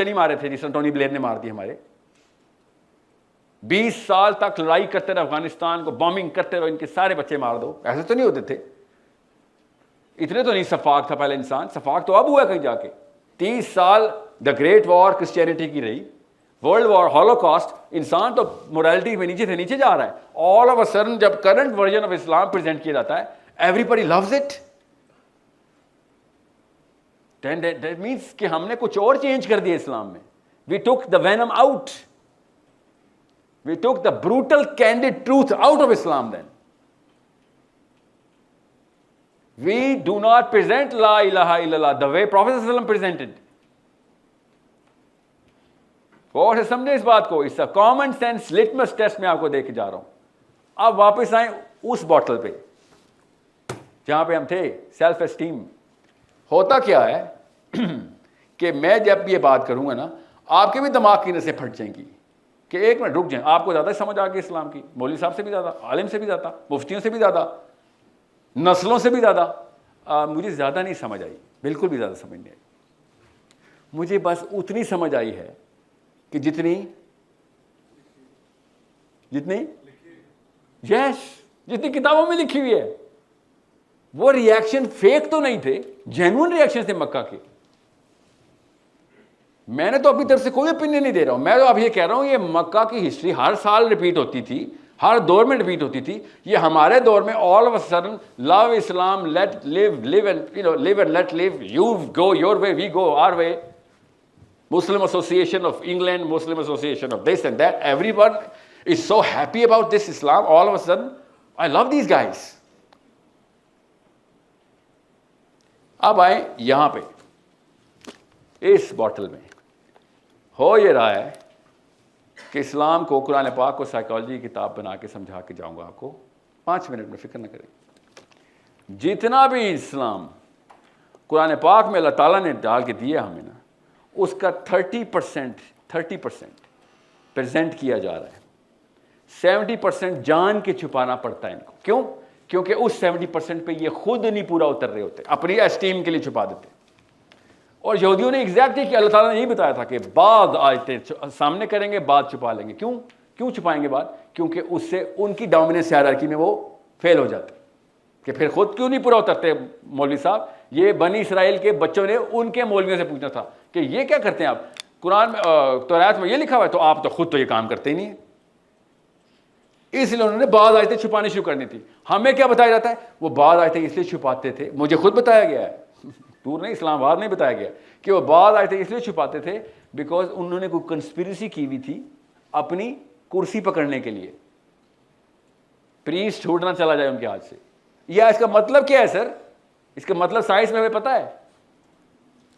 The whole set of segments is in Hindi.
नहीं मारे थे जिस टोनी ब्लेयर ने मार दिए हमारे। 20 साल तक लड़ाई करते रहे, अफगानिस्तान को बॉम्बिंग करते रहो, इनके सारे बच्चे मार दो, ऐसे तो नहीं होते थे। इतने तो नहीं सफाक था पहले इंसान, सफाक तो अब हुआ कहीं जाके। 30 साल द ग्रेट वॉर क्रिश्चियनिटी की रही, वर्ल्ड वॉर, हॉलोकॉस्ट, इंसान तो मोरालिटी में नीचे से नीचे जा रहा है। ऑल ऑफ अ सडन जब current version of Islam present किया जाता है, everybody loves it, that means कि हमने कुछ और चेंज कर दिया इस्लाम में। We took the venom out, we took the brutal candid truth out of Islam. Then we do not present la ilaha illallah the way Prophet sallallahu alaihi wasallam presented. और से समझे इस बात को, इस कॉमन सेंस लिटमस टेस्ट में आपको देके जा रहा हूं। अब वापस आए उस बॉटल पे जहां पे हम थे, सेल्फ एस्टीम। होता क्या है कि मैं जब ये बात करूंगा ना, आपके भी दिमाग की नसें फट जाएंगी कि एक मिनट रुक जाए, आपको ज्यादा समझ आ गई इस्लाम की, मौलवी साहब से भी ज्यादा, आलिम से भी ज्यादा, मुफ्तियों से भी ज्यादा, नस्लों से भी ज़्यादा। मुझे ज़्यादा नहीं समझ आई, बिल्कुल भी ज़्यादा समझ नहीं आई। मुझे बस उतनी समझ आई है कि जितनी जितनी किताबों में लिखी हुई है। वो रिएक्शन फेक तो नहीं थे, जेन्युइन रिएक्शन थे मक्का के। मैंने तो अपनी तरफ से कोई ओपिनियन नहीं दे रहा हूं, मैं तो अब ये कह रहा हूं ये मक्का की हिस्ट्री हर साल रिपीट होती थी, हर दौर में रिपीट होती थी। ये हमारे दौर में all of a sudden love Islam, let live and let live, you go your way, we go our way, Muslim association of England, Muslim association of this and that, everyone is so happy about this Islam. All of a sudden I love these guys. अब आए यहां पे इस बॉटल में, हो ये रहा है कि इस्लाम को, कुरान पाक को साइकोलॉजी की किताब बना के समझा के जाऊंगा आपको 5 मिनट में, फिक्र न करें। जितना भी इस्लाम कुरान पाक में अल्लाह ताला ने डाल के दिया हमें ना, उसका 30% प्रेजेंट किया जा रहा है। 70% जान के छुपाना पड़ता है इनको। क्यों? क्योंकि उस 70% पे ये खुद नहीं पूरा उतर रहे होते, अपनी एस्टीम के लिए छुपा देते। और यहूदियों ने एग्जैक्टली कि अल्लाह ताला ने यही बताया था कि बाद आयतें सामने करेंगे, बाद छुपा लेंगे। क्यों छुपाएंगे बाद? क्योंकि उससे उनकी डोमिनेंस हायरार्की में वो फेल हो जाते कि फिर खुद क्यों नहीं पूरा उतरते मौलवी साहब। ये बनी इसराइल के बच्चों ने उनके मौलवियों से पूछना था कि ये क्या करते हैं आप, कुरान में तौरात में ये लिखा हुआ है, तो आप तो खुद तो ये काम करते ही नहीं है। इसलिए उन्होंने बाद आयतें छुपानी शुरू करनी थी। हमें क्या बताया जाता है? वो बाद आयतें इसलिए छुपाते थे, मुझे खुद बताया गया है, दूर नहीं, इस्लामाबाद नहीं बताया गया कि वो बाद आयतें इसलिए छुपाते थे बिकॉज उन्होंने कोई कंस्पिरेसी की हुई थी अपनी कुर्सी पकड़ने के लिए, प्रीस्ट छूटना चला जाए उनके हाथ से। या इसका मतलब क्या है सर? इसका मतलब साइंस में हमें पता है,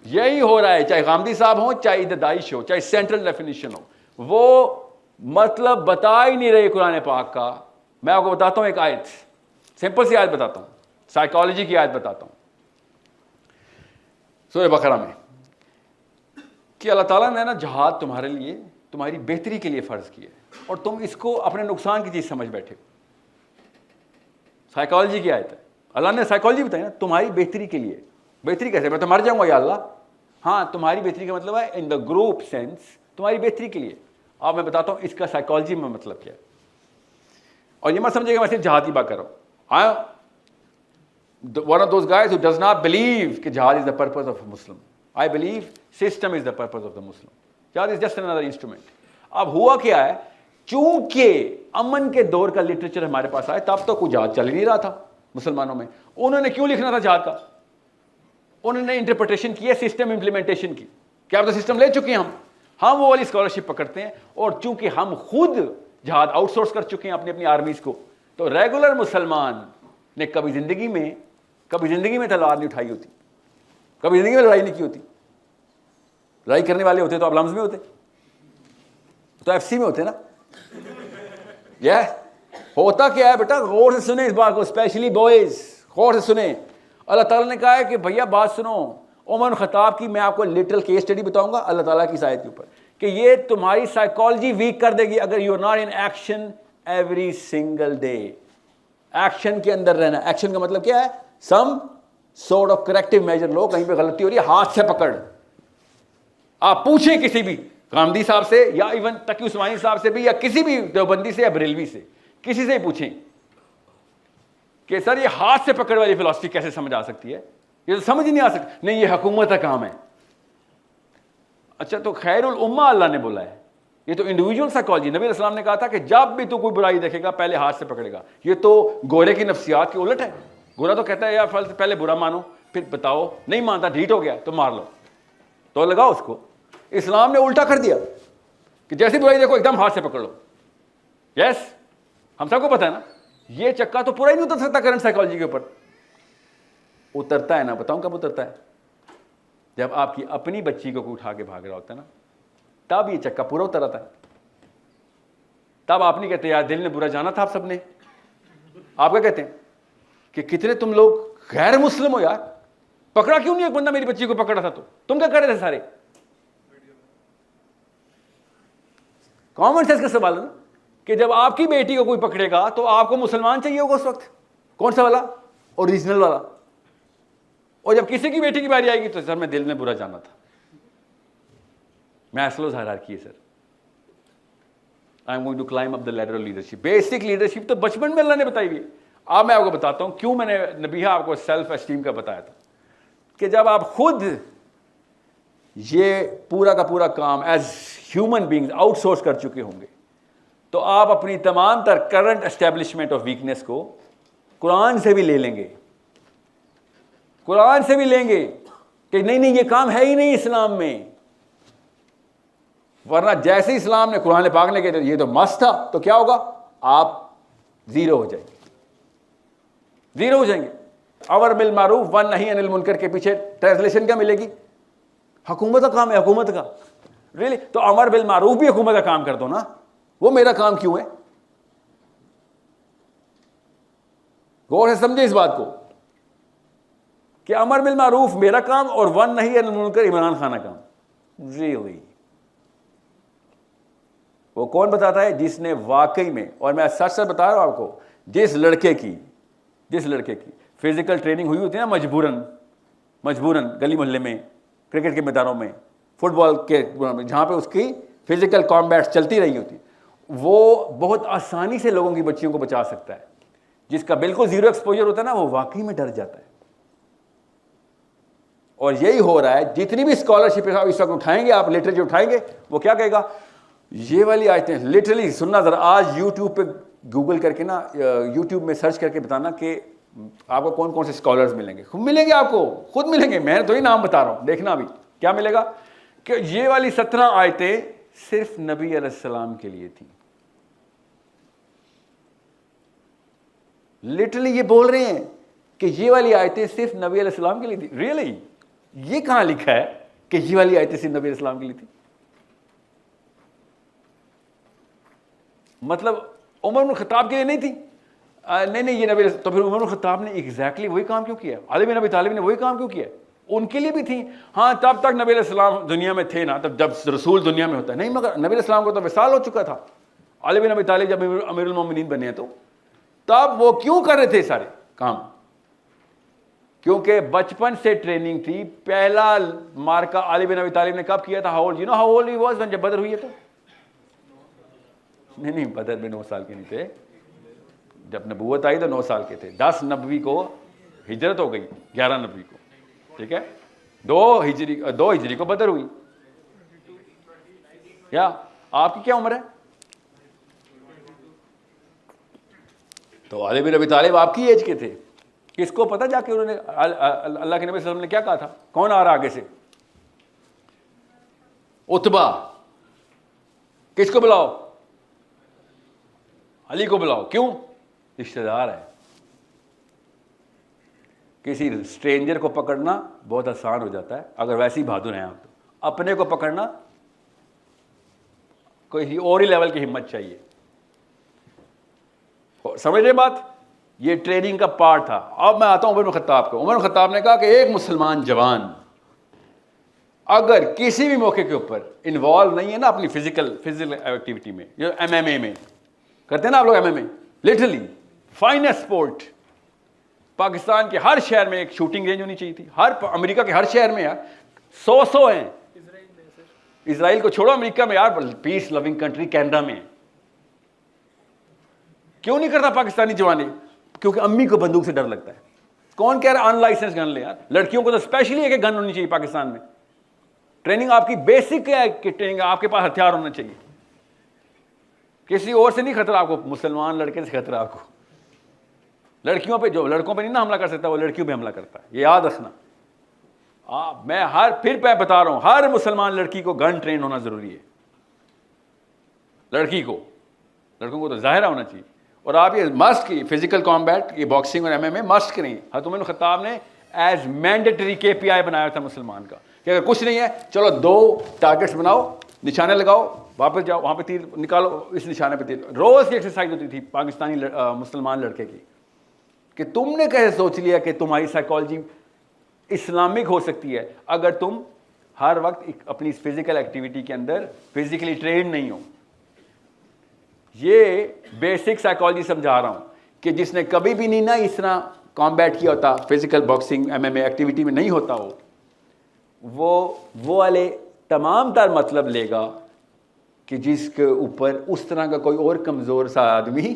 यही हो रहा है। चाहे गामदी साहब हो, चाहे दाइश हो, चाहे सेंट्रल डेफिनेशन हो, वो मतलब बता ही नहीं रहे कुरान पाक का। मैं आपको बताता हूं एक आयत, सिंपल सी आयत बताता हूं, साइकोलॉजी की आयत बताता हूं सूरह बकरा में, कि अल्लाह ताला ने ना जहाद तुम्हारे लिए, तुम्हारी बेहतरी के लिए फर्ज किया है और तुम इसको अपने नुकसान की चीज समझ बैठे हो। साइकोलॉजी की आयत है, अल्लाह ने साइकोलॉजी बताई ना, तुम्हारी बेहतरी के लिए। बेहतरी कैसे? मैं तो मर जाऊंगा या अल्लाह। हाँ, तुम्हारी बेहतरी का मतलब है इन द ग्रुप सेंस, तुम्हारी बेहतरी के लिए। अब मैं बताता हूं इसका साइकोलॉजी में मतलब क्या है। और ये मत समझिएगा मैं सिर्फ जहाद की बात कर रहा हूं। One of those guys who does not believe कि jihad is the purpose of a Muslim. I believe system is the purpose of the Muslim. Jihad is just another instrument. अब हुआ क्या है, चूंकि अमन के दौर का लिटरेचर हमारे पास आया, तब तो कोई जहाद चल ही नहीं रहा था मुसलमानों में। उन्होंने क्यों लिखना था जहाद का? उन्होंने इंटरप्रिटेशन की है सिस्टम इंप्लीमेंटेशन की। क्या आप तो सिस्टम ले चुके हैं हम वो वाली स्कॉलरशिप पकड़ते हैं। और चूंकि हम खुद जहाद आउटसोर्स कर चुके हैं अपनी अपनी आर्मीज को, तो रेगुलर मुसलमान ने कभी जिंदगी में तलवार नहीं उठाई होती, कभी जिंदगी में लड़ाई नहीं की होती। लड़ाई करने वाले होते तो आप लम्स में होते, तो एफसी में होते ना। यह होता क्या है बेटा, गौर से सुने इस बात को, स्पेशली बॉयज गौर से सुने। अल्लाह ताला ने कहा है कि भैया बात सुनो, उमर खताब की मैं आपको लिटरल केस स्टडी बताऊंगा अल्लाह ताला की आयत के ऊपर, कि ये तुम्हारी साइकोलॉजी वीक कर देगी अगर you are not in action every single day. Action के अंदर रहना। एक्शन का मतलब क्या है? Some sort of corrective measure लो, कहीं पे गलती हो रही है हाथ से पकड़, आप पूछें किसी भी गांधी साहब से या इवन तकी उस्मानी साहब से भी या किसी भी देवबंदी से या बरेलवी से, किसी से पूछें कि सर ये हाथ से पकड़ वाली फिलॉसफी कैसे समझ आ सकती है, ये तो समझ ही नहीं आ सकती। नहीं, ये हुकूमत का काम है। अच्छा, तो खैरुल उम्मा अल्लाह ने बोला है, ये तो इंडिविजुअल साइकोलॉजी। नबी अलैहिस्सलाम ने कहा था कि जब भी तू कोई बुराई देखेगा पहले हाथ से पकड़ेगा। ये तो गोरे की नफ्सियात के उलट है। गोरा तो कहता है यार पहले बुरा मानो फिर बताओ, नहीं मानता ढीठ हो गया तो मार लो, तो लगाओ उसको। इस्लाम ने उल्टा कर दिया कि जैसी बुराई देखो एकदम हाथ से पकड़ लो। यस, हम सबको पता है ना, ये चक्का तो पूरा ही नहीं उतर सकता करंट साइकोलॉजी के ऊपर। उतरता है ना, बताऊं कब उतरता है? जब आपकी अपनी बच्ची को उठा के भाग रहा होता है ना, तब ये चक्का पूरा उतर आता है। तब आप नहीं कहते यार दिल ने बुरा जाना था आप सबने। आप क्या कहते हैं कि कितने तुम लोग गैर मुस्लिम हो यार, पकड़ा क्यों नहीं एक बंदा मेरी बच्ची को पकड़ा था, तो तुम क्या कर रहे थे सारे? कॉमन सेंस का सवाल है ना कि जब आपकी बेटी को कोई पकड़ेगा तो आपको मुसलमान चाहिए होगा उस वक्त। कौन सा वाला? ओरिजिनल वाला। और जब किसी की बेटी की बारी आएगी तो सर मैं दिल में बुरा जाना था। मैस्लोज़ हायरार्की है sir. I am going to climb up the ladder of leadership. Basic leadership तो बचपन में अल्लाह ने बताई हुई है। अब मैं आपको बताता हूं क्यों मैंने नबीहा आपको सेल्फ एस्टीम का बताया था कि जब आप खुद ये पूरा का पूरा काम एज ह्यूमन बींग्स आउटसोर्स कर चुके होंगे तो आप अपनी तमाम तर करंट एस्टेब्लिशमेंट ऑफ वीकनेस को कुरान से भी ले लेंगे। कुरान से भी लेंगे कि नहीं नहीं ये काम है ही नहीं इस्लाम में। वरना जैसे इस्लाम ने कुरान पाक ने कहा ये तो मस्त था, तो क्या होगा? आप जीरो हो जाएंगे, जीरो हो जाएंगे। अमर बिल मारूफ वन नहीं अनिल मुनकर के पीछे ट्रांसलेशन क्या मिलेगी? हुकूमत का काम है, हुकूमत का। रियली? तो अमर बिल मारूफ भी हुकूमत का काम कर दो ना, वो मेरा काम क्यों है? गौर से समझे इस बात को कि अमर बिल मारूफ मेरा काम और वन नहीं अनिल मुनकर इमरान खान का काम। रियली? वो कौन बताता है? जिसने वाकई में, और मैं सच सच बता रहा हूं आपको, जिस लड़के की फिजिकल ट्रेनिंग हुई होती है ना मजबूरन गली मोहल्ले में, क्रिकेट के मैदानों में, फुटबॉल के, जहां पे उसकी फिजिकल कॉम्बैट्स चलती रही होती, वो बहुत आसानी से लोगों की बच्चियों को बचा सकता है। जिसका बिल्कुल जीरो एक्सपोजर होता है ना, वो वाकई में डर जाता है। और यही हो रहा है। जितनी भी स्कॉलरशिप इस वक्त उठाएंगे आप, लिटरेचर उठाएंगे, वो क्या कहेगा? ये वाली आयतें लिटरली सुनना जरा, आज यूट्यूब पे गूगल करके ना, यूट्यूब में सर्च करके बताना कि आपको कौन कौन से स्कॉलर्स मिलेंगे। खुद मिलेंगे, आपको खुद मिलेंगे। मैं तो ही नाम बता रहा हूं, देखना अभी क्या मिलेगा कि ये वाली 17 आयतें सिर्फ नबी अलैहिस्सलाम के लिए थी। लिटरली ये बोल रहे हैं कि ये वाली आयतें सिर्फ नबी अलैहिस्सलाम के लिए थी। रियली? ये कहां लिखा है कि ये वाली आयतें सिर्फ नबी अलैहिस्सलाम के लिए थी? मतलब उमर बिन खत्ताब के लिए नहीं थी? नहीं ये नबी, तो फिर उमर बिन खत्ताब ने एग्जैक्टली वही काम क्यों किया? अली बिन अबी तालिब ने वही काम क्यों किया? उनके लिए भी थी। हाँ, तब तक नबी अलैहिस्सलाम दुनिया में थे ना, तब जब रसूल दुनिया में होता है नहीं, मगर नबी अलैहिस्सलाम को तो विसाल हो चुका था। अली बिन अबी तालिब जब अमीरुल मोमिनीन बने हैं तो तब वो क्यों कर रहे थे सारे काम? क्योंकि बचपन से ट्रेनिंग थी। पहला मार्का अली बिन अबी तालिब ने कब किया था? How old? You know how old he was when जब बदर हुई है? तो नहीं बदर में 9 साल के नहीं थे। जब नबूवत आई तो 9 साल के थे। 10 नबवी को हिजरत हो गई, 11 नबवी को, ठीक है। 2 हिजरी को बदर हुई। या आपकी क्या उम्र है? तो अली बिन अबी तालिब आपकी एज के थे। किसको पता जाके उन्होंने, अल्लाह के नबी सल्लल्लाहु अलैहि वसल्लम ने क्या कहा था? कौन आ रहा आगे से? उतबा। किसको बुलाओ? अली को बुलाओ। क्यों? रिश्तेदार है। किसी स्ट्रेंजर को पकड़ना बहुत आसान हो जाता है अगर वैसे ही बहादुर हैं आप। तो अपने को पकड़ना कोई और ही लेवल की हिम्मत चाहिए। समझ रहे बात? ये ट्रेनिंग का पार्ट था। अब मैं आता हूं उमर बिन खत्ताब को। उमर बिन खत्ताब ने कहा कि एक मुसलमान जवान अगर किसी भी मौके के ऊपर इन्वॉल्व नहीं है ना अपनी फिजिकल एक्टिविटी में, जो MMA में करते हैं ना आप लोग, MMA literally finest sport. Pakistan के हर शहर में एक शूटिंग रेंज होनी चाहिए थी। हर अमेरिका के हर शहर में यार 100 हैं। इसराइल को छोड़ो, अमेरिका में यार पीस लविंग कंट्री कनाडा में क्यों नहीं करता पाकिस्तानी जवानी? क्योंकि अम्मी को बंदूक से डर लगता है। कौन कह रहा है अनलाइसेंस गन ले? यार लड़कियों को तो स्पेशली एक गन होनी चाहिए पाकिस्तान में। ट्रेनिंग आपकी बेसिक है कि ट्रेनिंग आपके पास हथियार होना चाहिए। किसी और से नहीं खतरा आपको, मुसलमान लड़के से खतरा आपको। लड़कियों पे, जो लड़कों पे नहीं ना हमला कर सकता, वो लड़कियों पे हमला करता है, ये याद रखना। मैं फिर बता रहा हूं, हर मुसलमान लड़की को गन ट्रेन होना जरूरी है। लड़की को, लड़कों को तो जाहिर होना चाहिए। और आप ये मस्ट की फिजिकल कॉम्बैट, ये बॉक्सिंग और एमएमए मस्ट करें। हज़रत उमर खत्ताब ने एज मैंडेटरी केपीआई बनाया था मुसलमान का कि अगर कुछ नहीं है, चलो 2 टारगेट्स बनाओ, निशाने लगाओ, वापस जाओ, वहां पे तीर निकालो, इस निशाने पे तीर। रोज की एक्सरसाइज होती थी पाकिस्तानी मुसलमान लड़के की। कि तुमने कैसे सोच लिया कि तुम्हारी साइकोलॉजी इस्लामिक हो सकती है अगर तुम हर वक्त अपनी फिजिकल एक्टिविटी के अंदर फिजिकली ट्रेन नहीं हो? ये बेसिक साइकोलॉजी समझा रहा हूं कि जिसने कभी भी नहीं ना इस तरह कॉम्बैट किया होता, फिजिकल बॉक्सिंग एमएमए एक्टिविटी में नहीं होता हो, वो वाले तमाम तर मतलब लेगा कि जिसके ऊपर उस तरह का कोई और कमज़ोर सा आदमी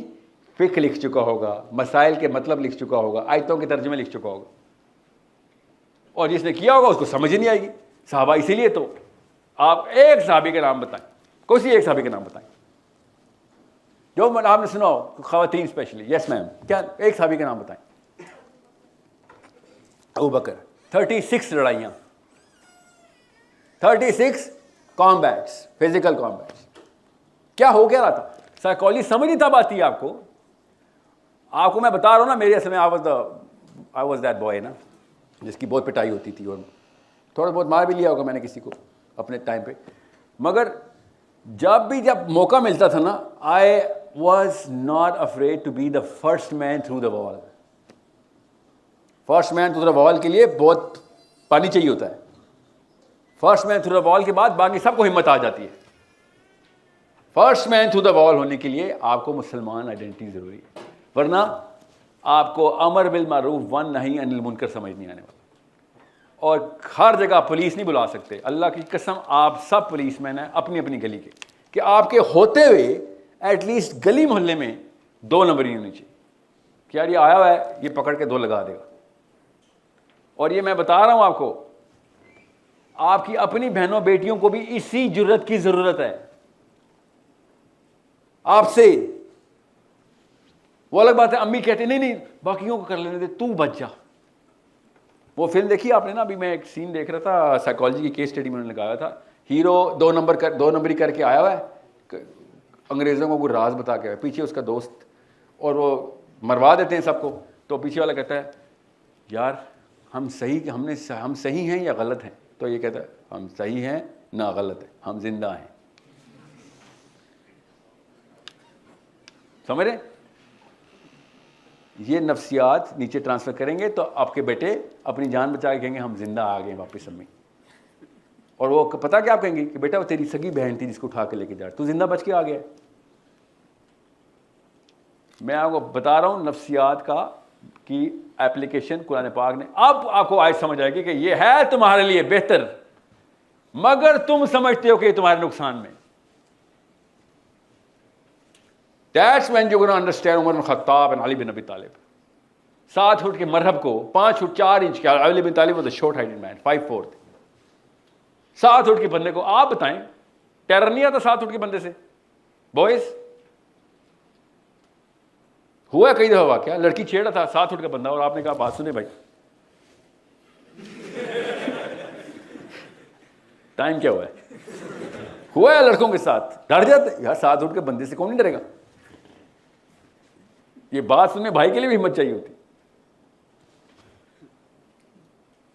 फिक्र लिख चुका होगा, मसाइल के मतलब लिख चुका होगा, आयतों के तर्जुमे लिख चुका होगा, और जिसने किया होगा उसको समझ ही नहीं आएगी। साहबा, इसीलिए तो आप एक साहबी का नाम बताएं, कोई सी एक साहबी का नाम बताएं जो आपने सुना हो, ख़वातीन स्पेशली। यस मैम, क्या एक साहबी का नाम बताएं? अबू बकर। 36 लड़ाइयाँ, 36 कॉम्बैट्स, फिजिकल कॉम्बैट्स। क्या हो क्या रहा था? साइकोलॉजी समझ नहीं तब आती है आपको मैं बता रहा हूँ ना, मेरे असल में आई वॉज दैट बॉय ना, जिसकी बहुत पिटाई होती थी और थोड़ा बहुत मार भी लिया होगा मैंने किसी को अपने टाइम पे। मगर जब मौका मिलता था ना, I was not afraid to be the first man through the wall. First man through the wall के लिए बहुत पानी चाहिए होता है। First man through the wall के बाद बाकी सबको हिम्मत आ जाती है। First man through the wall होने के लिए आपको मुसलमान आइडेंटिटी जरूरी है, वरना आपको अमर बिल मारूफ वन नही अनिल मुनकर समझ नहीं आने वाला। और हर जगह पुलिस नहीं बुला सकते, अल्लाह की कसम आप सब पुलिसमैन हैं अपनी अपनी गली के, कि आपके होते हुए एटलीस्ट गली मोहल्ले में 2 नंबर ही होनी चाहिए कि यार ये आया हुआ है, ये पकड़ के 2 लगा देगा। और ये मैं बता रहा हूं आपको, आपकी अपनी बहनों बेटियों को भी इसी जुर्रत की जरूरत है आपसे। वो अलग बात है, अम्मी कहते नहीं नहीं बाकियों को कर लेने दे, तू बच जा। वो फिल्म देखी आपने ना? अभी मैं एक सीन देख रहा था, साइकोलॉजी की केस स्टडी में उन्होंने लगाया था। हीरो 2 नंबरी करके आया हुआ है, अंग्रेज़ों को कोई राज बता के, पीछे उसका दोस्त, और वो मरवा देते हैं सबको। तो पीछे वाला कहता है यार हम सही हैं या गलत हैं? तो ये कहता है हम सही हैं ना गलत है, हम जिंदा हैं। समझ रहे? ये नफ्सियात नीचे ट्रांसफर करेंगे तो आपके बेटे अपनी जान बचा के कहेंगे हम जिंदा आ गए वापस अम्मी। और वो पता क्या आप कहेंगे कि बेटा वो तेरी सगी बहन थी जिसको उठा के लेके जा, तू जिंदा बच के आ गया। मैं आपको बता रहा हूं नफ्सियात का की एप्लीकेशन कुरान पाक ने। अब आपको आज समझ आएगी कि ये है तुम्हारे लिए बेहतर, मगर तुम समझते हो कि तुम्हारे नुकसान में। That's when you're going to understand Umar bin Khattab and Ali bin Abi Talib. 7 foot के मरहब को 5 फुट 4 इंच के, Ali bin Talib was a short heighted man, 5'4". 7 foot के बंदे को आप बताएं, टेरर नहीं आता 7 फुट के बंदे से? बॉयज हुआ कई दफा वाकया, लड़की छेड़ा था 7 फुट का बंदा, और आपने कहा बात सुने भाई टाइम क्या हुआ है लड़कों के साथ, डर जाते यार 7 फुट के बंदे से कौन नहीं डरेगा। ये बात सुनने भाई के लिए भी हिम्मत चाहिए होती।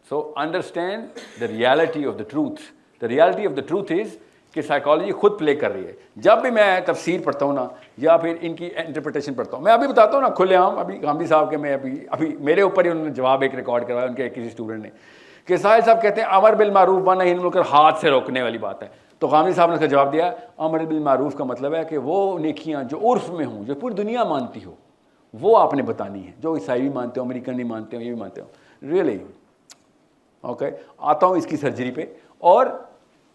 So understand the reality of the truth. The reality of the truth is कि साइकोलॉजी खुद प्ले कर रही है। जब भी मैं तफसीर पढ़ता हूँ ना, या फिर इनकी इंटरप्रिटेशन पढ़ता हूँ, मैं अभी बताता हूँ ना खुलेआम, अभी गांधी साहब के मैं अभी मेरे ऊपर ही उन्होंने जवाब एक रिकॉर्ड करवाया उनके किसी स्टूडेंट ने, कि साहिल साहब कहते हैं अमर बिल मारूफ व नही अनिल मुनकर हाथ से रोकने वाली बात है। तो गांधी साहब ने उसका जवाब दिया, अमर बिल मारूफ का मतलब है कि वो नेकियां जो उर्फ में हों, जो पूरी दुनिया मानती हो, वो आपने बतानी है। जो ईसाई भी मानते हो, अमेरिकन भी मानते हो, ये भी मानते हो, रियली ओके। आता हूँ इसकी सर्जरी पे। और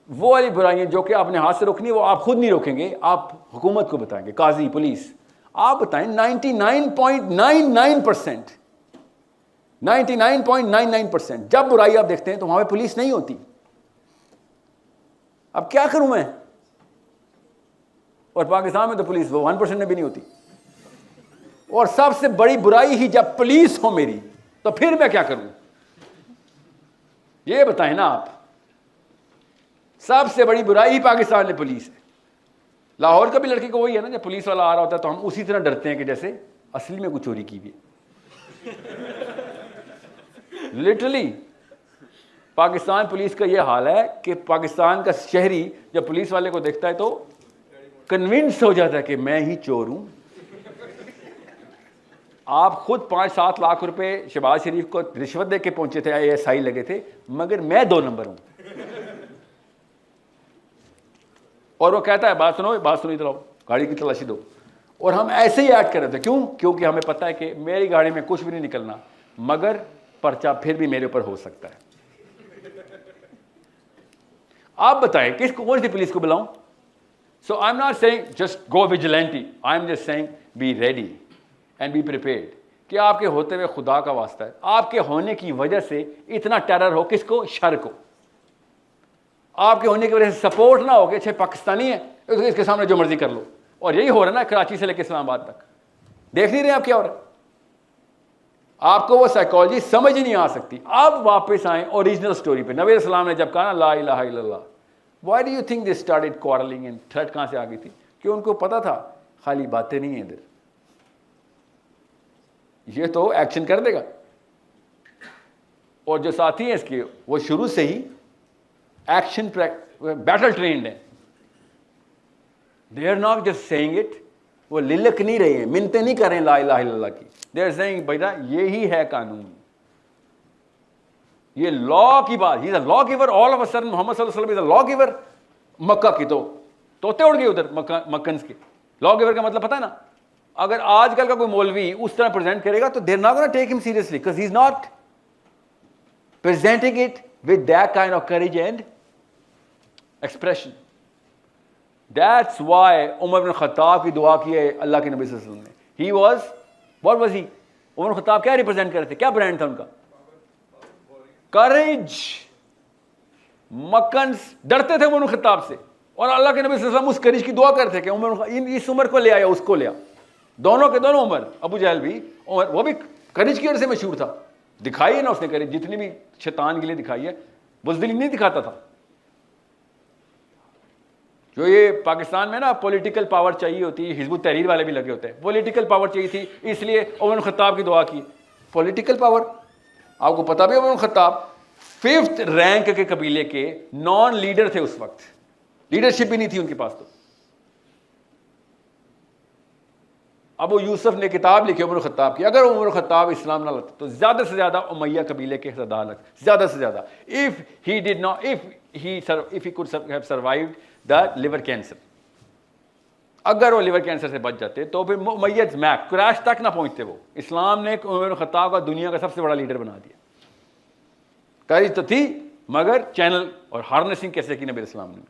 वो वाली बुराइयां जो कि आपने हाथ से रोकनी है वो आप खुद नहीं रोकेंगे, आप हुकूमत को बताएंगे, काजी, पुलिस। आप बताएं 99.99%, 99.99% जब बुराई आप देखते हैं तो वहां पे पुलिस नहीं होती। अब क्या करूं मैं? और पाकिस्तान में तो पुलिस वो 1% में भी नहीं होती। और सबसे बड़ी बुराई ही जब पुलिस हो मेरी, तो फिर मैं क्या करूं? ये बताएं ना आप। सबसे बड़ी बुराई ही पाकिस्तान में पुलिस है। लाहौर का भी लड़के को वही है ना, जब पुलिस वाला आ रहा होता है तो हम उसी तरह डरते हैं कि जैसे असली में कुछ चोरी की हुई है। लिटरली पाकिस्तान पुलिस का यह हाल है कि पाकिस्तान का शहरी जब पुलिस वाले को देखता है तो कन्विंस हो जाता है कि मैं ही चोर हूं। आप खुद 5-7 लाख रुपए शहबाज शरीफ को रिश्वत दे के पहुंचे थे, ASI लगे थे, मगर मैं 2 नंबर हूं। और वो कहता है बात सुनो इधर आओ, गाड़ी की तलाशी दो। और हम ऐसे ही ऐड कर रहे थे। क्यों? क्योंकि हमें पता है कि मेरी गाड़ी में कुछ भी नहीं निकलना, मगर पर्चा फिर भी मेरे ऊपर हो सकता है। आप बताएं किसको, कौन सी पुलिस को बुलाऊं? So I am not saying just go vigilante, I am just saying be ready and be prepared कि आपके होते हुए खुदा का वास्ता है, आपके होने की वजह से इतना टेरर हो किसको? शर को। आपके होने की वजह से सपोर्ट ना हो कि अच्छे पाकिस्तानी है तो इसके सामने जो मर्जी कर लो। और यही हो रहा है ना कराची से लेकर इस्लामाबाद तक। देख नहीं रहे आप क्या हो रहा है? आपको वो साइकोलॉजी समझ ही नहीं आ सकती। अब वापस आए ओरिजिनल स्टोरी पे। नबी सलाम ने जब कहा ना ला इलाहा इल्लल्लाह, why do you think they started quarrelling and threat कहां से आ गई थी? कि उनको पता था खाली बातें नहीं है इधर, ये तो एक्शन कर देगा। और जो साथी हैं इसके वो शुरू से ही एक्शन बैटल ट्रेन्ड है। They are not just saying it, वो लिलक नहीं रहे हैं, मिन्नतें नहीं कर रहे हैं ला इलाहा इल्लल्लाह की। दे आर सेइंग बेटा ये ही है कानून, ये लॉ की बात। He is a law giver. All of a sudden Muhammad सल्लल्लाहु अलैहि वसल्लम is a law giver. Mecca की तो तोते उड़ गए उधर मक्कन के। लॉ गिवर का मतलब पता है ना? अगर आजकल का कोई मौलवी उस तरह प्रेजेंट करेगा तो they're not gonna take him seriously because he is not presenting it with that kind of courage and expression. That's why Umar bin Khattab की दुआ की है अल्लाह के नबी सल्लल्लाहु अलैहि वसल्लम ने। He was what was he? Umar bin Khattab क्या रिप्रेजेंट कर रहे थे? क्या ब्रांड था उनका? करेज। मक्कन डरते थे उमर बिन खत्ताब से, और अल्लाह के नबी सल्लल्लाहु अलैहि वसल्लम उस करेज की दुआ करते कि उमर इस उमर को ले आया, उसको ले आ। दोनों के दोनों उमर, अबू जहल भी, उमर वो भी करेज की वजह से मशहूर था। दिखाई है ना उसने करेज, जितनी भी शैतान के लिए दिखाई है, बुज़दिली नहीं दिखाता था। जो ये पाकिस्तान में ना पॉलिटिकल पावर चाहिए होती है, हिजबुत तहरीर वाले भी लगे होते हैं, पॉलिटिकल पावर चाहिए थी, इसलिए उमर खत्ताब की दुआ की। पॉलिटिकल पावर आपको पता भी, उमर खत्ताब 5th रैंक के कबीले के नॉन लीडर थे उस वक्त, लीडरशिप भी नहीं थी उनके पास। तो अबू यूसुफ ने किताब लिखी उमर खत्ताब की, अगर उमर खत्ताब इस्लाम ना लाते तो ज्यादा से ज्यादा उमैया कबीले के सरदार लगते, ज्यादा से ज्यादा। If he did not, if he could have survived the liver cancer, अगर वो लिवर कैंसर से बच जाते तो फिर मैयत मैक क्रैश तक ना पहुंचते। वो इस्लाम ने उमर खत्ताब का दुनिया का सबसे बड़ा लीडर बना दिया। करेज तो थी, मगर चैनल और हार्नेसिंग कैसे की नबी इस्लाम ने।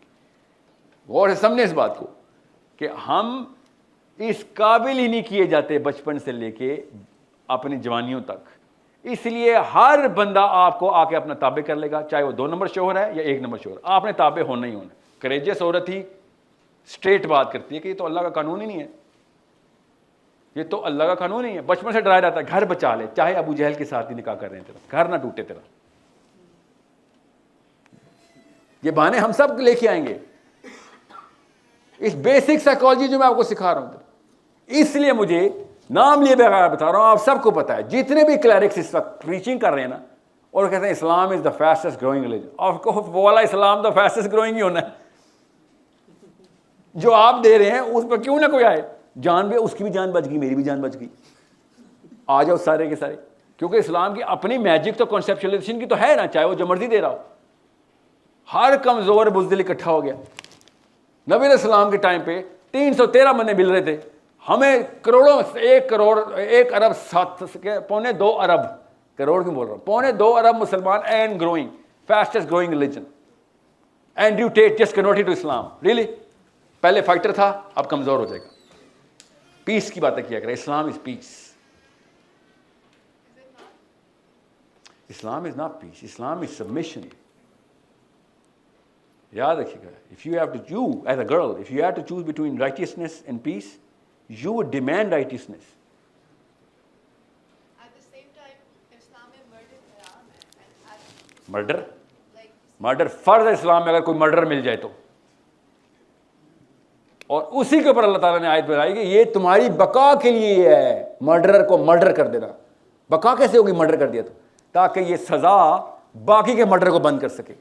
गौर से समझे इस बात को कि हम इस काबिल ही नहीं किए जाते बचपन से लेके अपनी जवानियों तक। इसलिए हर बंदा आपको आके अपना ताबे कर लेगा, चाहे वो 2 नंबर शोहर है या 1 नंबर शोहर, आपने ताबे होना ही होना। करेजियस औरत ही स्ट्रेट बात करती है कि ये तो अल्लाह का कानून ही नहीं है, ये तो अल्लाह का कानून ही है। बचपन से डराया जाता है घर बचा ले, चाहे अबू जहल के साथ ही निकाह कर रहे हैं तेरा, घर ना टूटे तेरा। ये बहाने हम सब लेके आएंगे। इस बेसिक साइकोलॉजी जो मैं आपको सिखा रहा हूं, इसलिए मुझे नाम लिए बगैर बता रहा हूं, आप सबको पता है। जितने भी क्लैरिक्स इस वक्त प्रीचिंग कर रहे हैं ना, और कहते हैं Islam is the fastest growing religion, of course वो वाला इस्लाम द फास्टेस्ट ग्रोइंग ही होना है। जो आप दे रहे हैं उस पर क्यों ना कोई आए, जान भी, उसकी भी जान बच गई, मेरी भी जान बच गई, आ जाओ सारे के सारे। क्योंकि इस्लाम की अपनी मैजिक तो कॉन्सेप्चुअलाइजेशन की तो है ना, चाहे वो जो मर्जी दे रहा हो। हर कमजोर बुज़दिल इकट्ठा हो गया। नबी अलैहिस्सलाम के टाइम पे 313 बंदे मिल रहे थे, हमें करोड़ों, 1 करोड़ 1 अरब 7.25 अरब, करोड़ क्यों बोल रहा हूँ, 2.25 अरब मुसलमान and growing, fastest growing religion. Andrew Tate just converted to Islam, really? पहले फाइटर था, अब कमजोर हो जाएगा। पीस की बातें किया करें, Islam is peace. Islam is not peace, Islam is submission. याद रखिएगा, if you have to, you as a girl, if you have to choose between righteousness and peace, you would demand righteousness. Murder, murder फर्ज है इस्लाम में, अगर कोई मर्डर मिल जाए तो। और उसी के ऊपर अल्लाह ताला ने आयत बनाई कि ये तुम्हारी बका के लिए है, मर्डरर को मर्डर कर देना। बका कैसे होगी मर्डर कर दिया तो? ताकि ये सजा बाकी के मर्डर को बंद कर सके।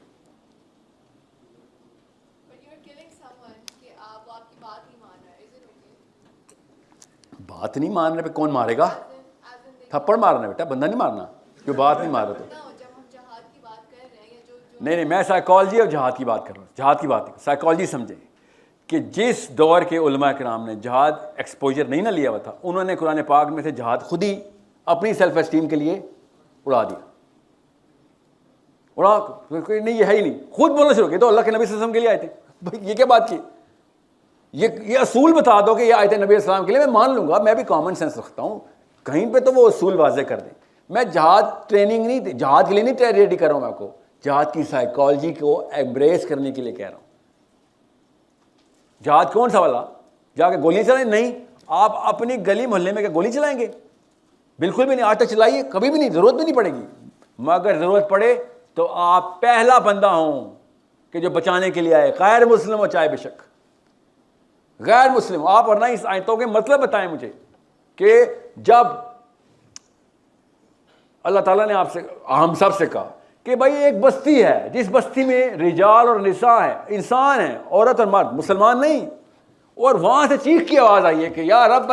बात नहीं मान रहे पे कौन मारेगा? थप्पड़ मारना बेटा, बंदा नहीं मारना जो बात नहीं मार रहे तो। नहीं, मैं साइकोलॉजी और जहाद की बात कर रहा हूँ। जहाद की बात, साइकोलॉजी समझें कि जिस दौर के उलमा किराम ने जहाद एक्सपोजर नहीं ना लिया हुआ था, उन्होंने कुरान पाक में से जहाद खुद ही अपनी सेल्फ एस्टीम के लिए उड़ा दिया। उड़ा नहीं, ये है ही नहीं, खुद बोलना शुरू किया। तो अल्लाह के नबी सल्लल्लाहु अलैहि वसल्लम के लिए आए थे भाई, ये क्या बात की? ये असूल बता दो कि ये आयत नबी सल्लल्लाहु के लिए, मैं मान लूंगा, मैं भी कॉमन सेंस रखता हूँ, कहीं पे तो वो असूल वाजे कर दें। मैं जहाद ट्रेनिंग नहीं, जहाद के लिए नहीं रेडी कर रहा हूँ, मैं आपको जहाद की साइकोलॉजी को एम्ब्रेस करने के लिए कह रहा हूँ। जहाद कौन सा वाला? जाके गोलियां चलाएं? नहीं, आप अपनी गली मोहल्ले में क्या गोली चलाएंगे? बिल्कुल भी नहीं, आज तक चलाइए, कभी भी नहीं, जरूरत भी नहीं पड़ेगी। मगर जरूरत पड़े तो आप पहला बंदा हो कि जो बचाने के लिए आए, गैर मुस्लिम हो चाहे बेशक, गैर मुस्लिम आप। और ना इस आयतों के मतलब बताएं मुझे कि जब अल्लाह ताला ने आपसे, हम सब से कहा कि भाई एक बस्ती है, जिस बस्ती में रिजाल और निसा है, इंसान है, औरत और मर्द, मुसलमान नहीं, और वहां से चीख की आवाज आई है कि या रब